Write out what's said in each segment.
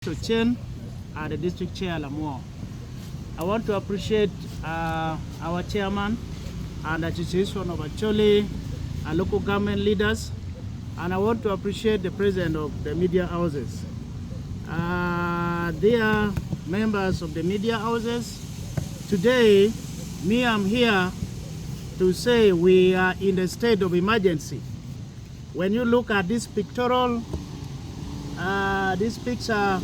Ocen, the district chair Lamour. I want to appreciate our chairman and association of Acholi, local government leaders, and I want to appreciate the president of the media houses. They are members of the media houses. Today, I'm here to say we are in a state of emergency. When you look at this pictorial, this picture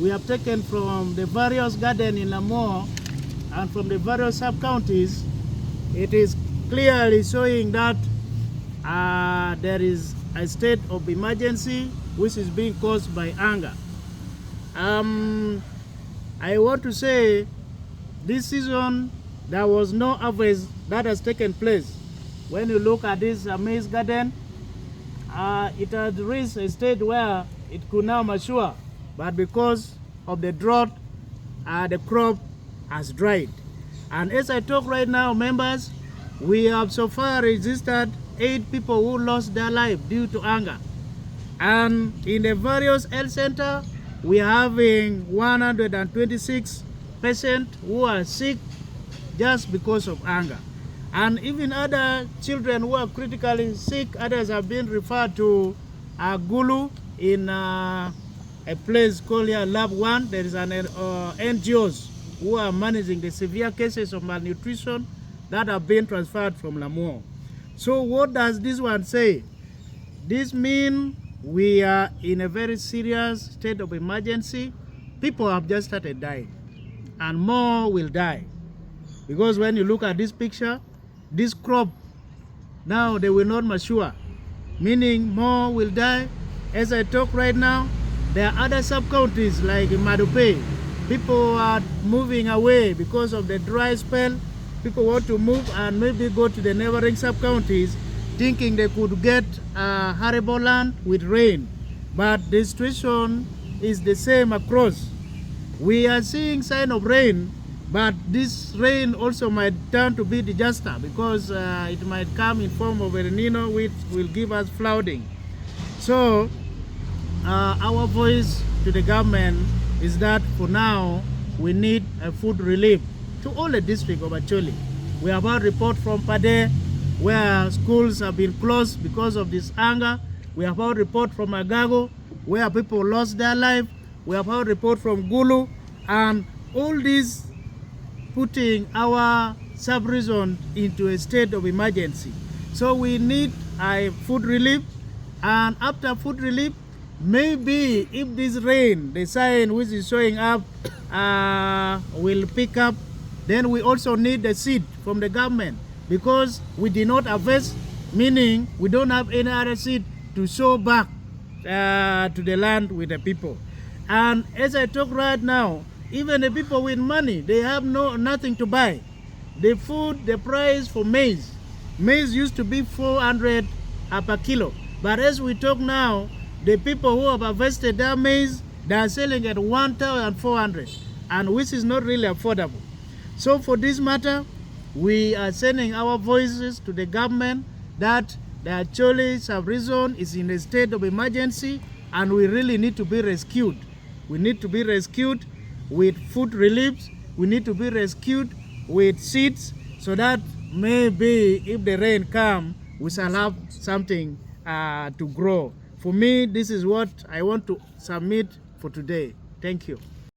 we have taken from the various gardens in Lamour and from the various sub-counties, it is clearly showing that there is a state of emergency which is being caused by anger. I want to say this season there was no harvest that has taken place. When you look at this maize garden, it had reached a state where it could now mature, but because of the drought, the crop has dried. And as I talk right now, members, we have so far registered 8 people who lost their life due to anger. And in the various health centers, we are having 126 patients who are sick just because of anger. And even other children who are critically sick, others have been referred to Gulu in a place called here Lab 1. There is an NGOs who are managing the severe cases of malnutrition that have been transferred from Lamour. So what does this one say? This means we are in a very serious state of emergency. People have just started dying, and more will die. Because when you look at this picture, this crop, now they will not mature, meaning more will die. As I talk right now, there are other sub-counties like in Madupe. People are moving away because of the dry spell. People want to move and maybe go to the neighboring sub-counties thinking they could get arable land with rain. But the situation is the same across. We are seeing sign of rain, but this rain also might turn to be disaster because it might come in form of El Nino, which will give us flooding. So our voice to the government is that for now we need a food relief to all the district of Acholi. We have had report from Pade where schools have been closed because of this anger. We have had report from Agago where people lost their life. We have had report from Gulu, and all these putting our sub-region into a state of emergency. So we need a food relief, and after food relief, maybe if this rain, the sign which is showing up, will pick up, then we also need the seed from the government because we did not harvest, meaning we don't have any other seed to sow back to the land with the people. And as I talk right now, even the people with money, they have nothing to buy. The food, the price for maize used to be 400 per kilo. But as we talk now, the people who have harvested their maize, they are selling at 1,400, and which is not really affordable. So for this matter, we are sending our voices to the government that the Acholi sub-region is in a state of emergency, and we really need to be rescued. We need to be rescued with food reliefs. We need to be rescued with seeds so that maybe if the rain comes, we shall have something to grow. For me, this is what I want to submit for today. Thank you.